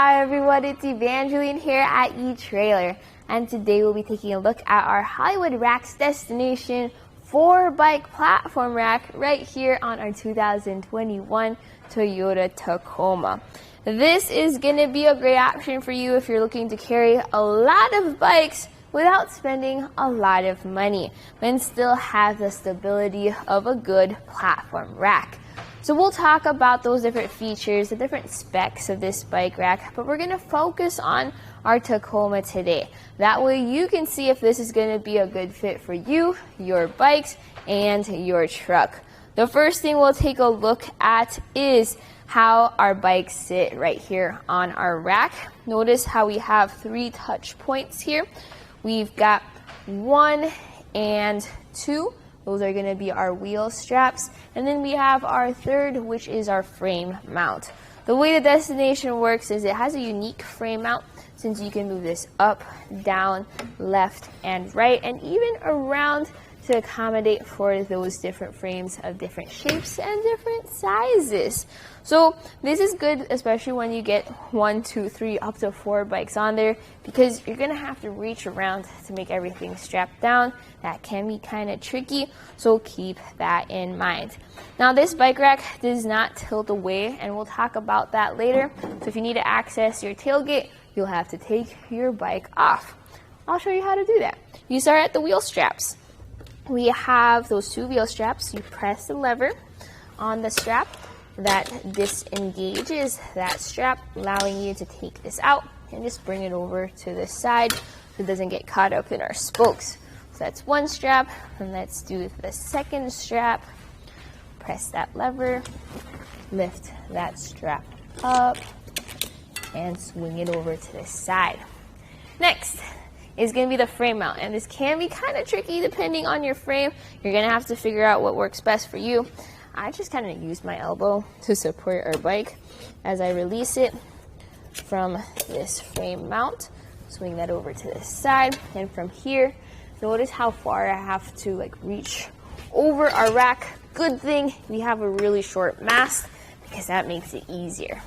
Hi everyone, it's Evangeline here at Etrailer, and today we'll be taking a look at our Hollywood Racks destination 4-bike platform rack right here on our 2021 Toyota Tacoma. This is going to be a great option for you if you're looking to carry a lot of bikes without spending a lot of money, and still have the stability of a good platform rack. So we'll talk about those different features, the different specs of this bike rack, but we're going to focus on our Tacoma today. That way you can see if this is going to be a good fit for you, your bikes, and your truck. The first thing we'll take a look at is how our bikes sit right here on our rack. Notice how we have 3 touch points here. We've got 1 and 2. Those are going to be our wheel straps. And then we have our 3rd, which is our frame mount. The way the destination works is it has a unique frame mount, since you can move this up, down, left, and right, and even around to accommodate for those different frames of different shapes and different sizes. So this is good, especially when you get 1, 2, 3, up to 4 bikes on there, because you're gonna have to reach around to make everything strapped down. That can be kind of tricky, so keep that in mind. Now this bike rack does not tilt away, and we'll talk about that later. So if you need to access your tailgate, you'll have to take your bike off. I'll show you how to do that. You start at the wheel straps. We have those 2 wheel straps. You press the lever on the strap that disengages that strap, allowing you to take this out and just bring it over to the side so it doesn't get caught up in our spokes. So that's 1 strap, and let's do the 2nd strap. Press that lever, lift that strap up, and swing it over to the side. Next is going to be the frame mount, and this can be kind of tricky depending on your frame. You're going to have to figure out what works best for you. I just kind of use my elbow to support our bike as I release it from this frame mount. Swing that over to the side, and from here, notice how far I have to reach over our rack. Good thing we have a really short mast, because that makes it easier.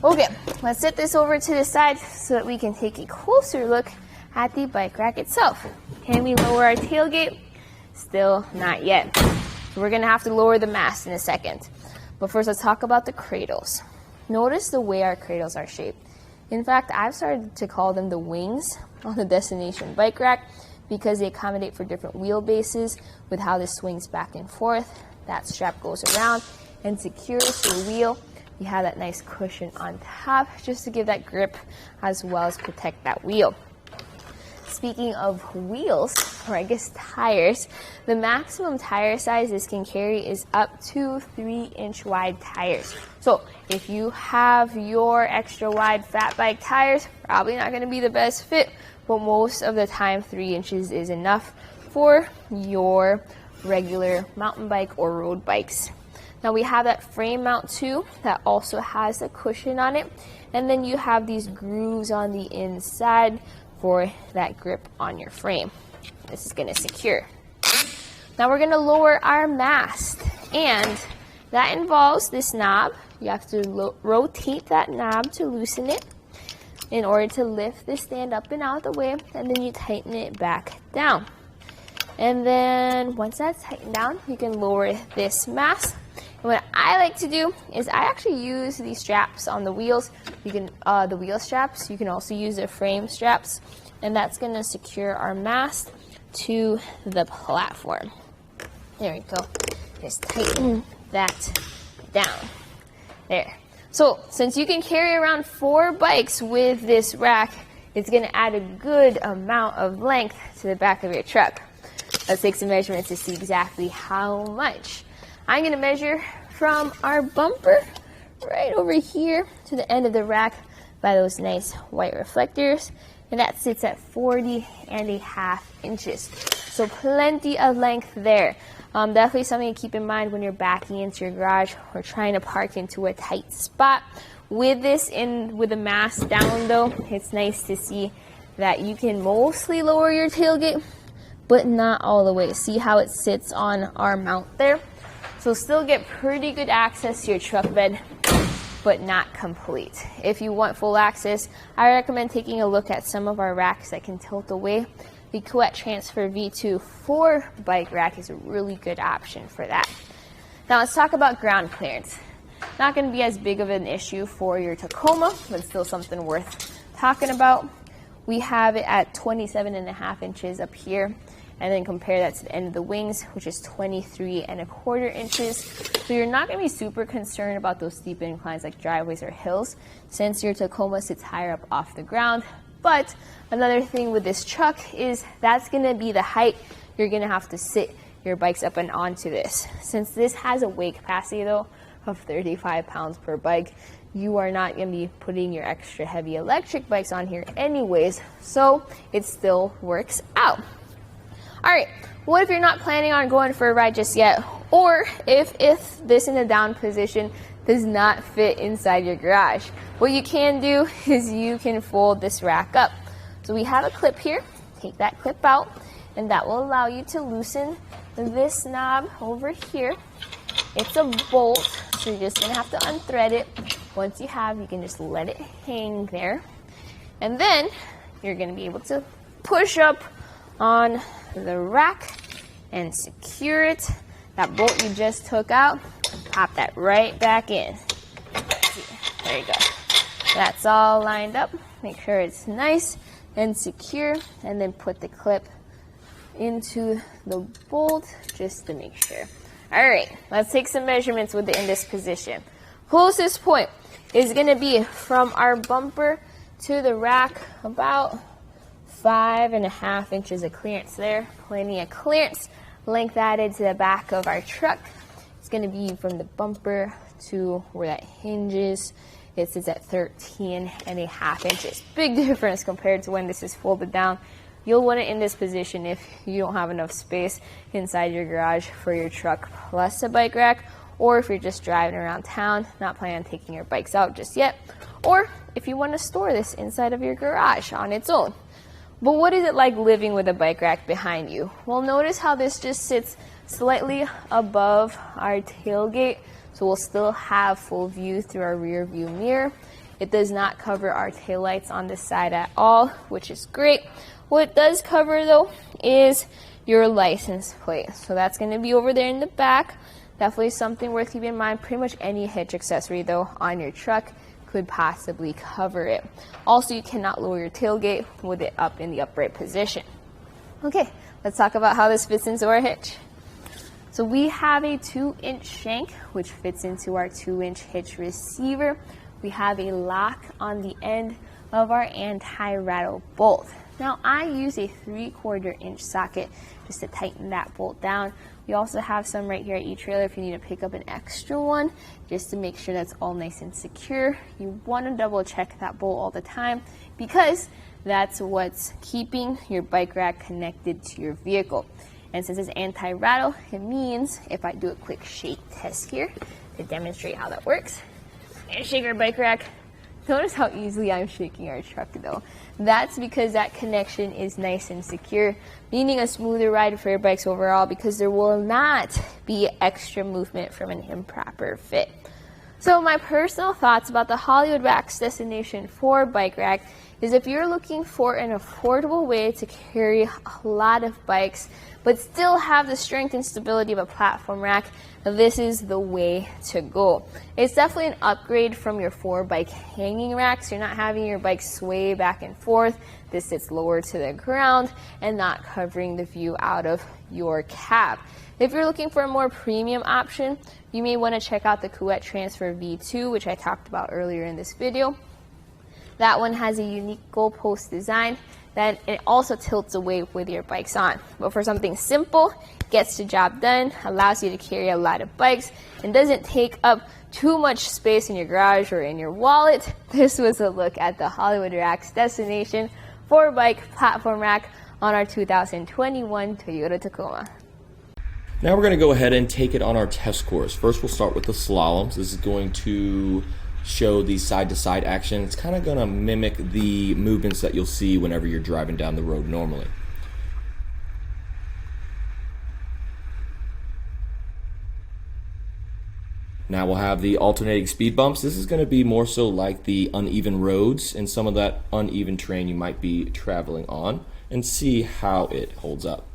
Okay, let's set this over to the side so that we can take a closer look at the bike rack itself. Can we lower our tailgate? Still not yet. So we're gonna have to lower the mast in a second. But first, let's talk about the cradles. Notice the way our cradles are shaped. In fact, I've started to call them the wings on the destination bike rack, because they accommodate for different wheelbases with how this swings back and forth. That strap goes around and secures your wheel. You have that nice cushion on top just to give that grip as well as protect that wheel. Speaking of wheels, or I guess tires, the maximum tire size this can carry is up to 3-inch wide tires. So if you have your extra wide fat bike tires, probably not going to be the best fit, but most of the time 3 inches is enough for your regular mountain bike or road bikes. Now we have that frame mount too that also has a cushion on it, and then you have these grooves on the inside for that grip on your frame. This is going to secure. Now we're going to lower our mast, and that involves this knob. You have to rotate that knob to loosen it in order to lift the stand up and out of the way, and then you tighten it back down. And then once that's tightened down, you can lower this mast. And what I like to do is I actually use these straps on the wheels. You can the wheel straps. You can also use the frame straps, and that's going to secure our mast to the platform. There we go. Just tighten that down. There. So since you can carry around 4 bikes with this rack, it's going to add a good amount of length to the back of your truck. Let's take some measurements to see exactly how much. I'm going to measure from our bumper right over here to the end of the rack by those nice white reflectors, and that sits at 40.5 inches. So plenty of length there. Definitely something to keep in mind when you're backing into your garage or trying to park into a tight spot. With this with the mast down though, it's nice to see that you can mostly lower your tailgate, but not all the way. See how it sits on our mount there? So still get pretty good access to your truck bed. but not complete. If you want full access, I recommend taking a look at some of our racks that can tilt away. The Toyota Transfer V2 4-bike rack is a really good option for that. Now let's talk about ground clearance. Not going to be as big of an issue for your Tacoma, but still something worth talking about. We have it at 27.5 inches up here, and then compare that to the end of the wings, which is 23.25 inches. So you're not going to be super concerned about those steep inclines like driveways or hills, since your Tacoma sits higher up off the ground. But another thing with this truck is that's going to be the height you're going to have to sit your bikes up and onto this. Since this has a weight capacity though of 35 pounds per bike, you are not going to be putting your extra heavy electric bikes on here anyways, so it still works out. Alright, what if you're not planning on going for a ride just yet, or if this in a down position does not fit inside your garage? What you can do is you can fold this rack up. So we have a clip here, take that clip out, and that will allow you to loosen this knob over here. It's a bolt, so you're just going to have to unthread it. Once you have, you can just let it hang there. And then you're going to be able to push up on the rack and secure it. That bolt you just took out, pop that right back in. There you go. That's all lined up. Make sure it's nice and secure, and then put the clip into the bolt just to make sure. All right, let's take some measurements with it in this position. Closest point is going to be from our bumper to the rack, about 5.5 inches of clearance there. Plenty of clearance. Length added to the back of our truck. It's going to be from the bumper to where that hinges. It sits at 13.5 inches. Big difference compared to when this is folded down. You'll want it in this position if you don't have enough space inside your garage for your truck plus a bike rack, or if you're just driving around town, not planning on taking your bikes out just yet, or if you want to store this inside of your garage on its own. But what is it like living with a bike rack behind you? Well, notice how this just sits slightly above our tailgate, so we'll still have full view through our rear view mirror. It does not cover our taillights on this side at all, which is great. What it does cover though is your license plate. So that's going to be over there in the back. Definitely something worth keeping in mind. Pretty much any hitch accessory though on your truck could possibly cover it. Also, you cannot lower your tailgate with it up in the upright position. Okay, let's talk about how this fits into our hitch. So we have a 2-inch shank, which fits into our 2-inch hitch receiver. We have a lock on the end of our anti-rattle bolt. Now I use a 3/4 inch socket just to tighten that bolt down. We also have some right here at Etrailer if you need to pick up an extra one, just to make sure that's all nice and secure. You want to double check that bolt all the time, because that's what's keeping your bike rack connected to your vehicle. And since it's anti-rattle, it means if I do a quick shake test here to demonstrate how that works, and shake our bike rack. Notice how easily I'm shaking our truck though. That's because that connection is nice and secure, meaning a smoother ride for your bikes overall, because there will not be extra movement from an improper fit. So my personal thoughts about the Hollywood Racks Destination 4 bike rack is, if you're looking for an affordable way to carry a lot of bikes but still have the strength and stability of a platform rack, this is the way to go. It's definitely an upgrade from your 4-bike hanging racks. You're not having your bike sway back and forth. This sits lower to the ground and not covering the view out of your cab. If you're looking for a more premium option, you may want to check out the Toyota Transfer V2, which I talked about earlier in this video. That one has a unique goalpost design that it also tilts away with your bikes on. But for something simple, gets the job done, allows you to carry a lot of bikes, and doesn't take up too much space in your garage or in your wallet, this was a look at the Hollywood Racks Destination 4-bike platform rack on our 2021 Toyota Tacoma. Now we're going to go ahead and take it on our test course. First we'll start with the Slaloms. This is going to show the side-to-side action. It's kind of going to mimic the movements that you'll see whenever you're driving down the road normally. Now we'll have the alternating speed bumps. This is going to be more so like the uneven roads and some of that uneven terrain you might be traveling on, and see how it holds up.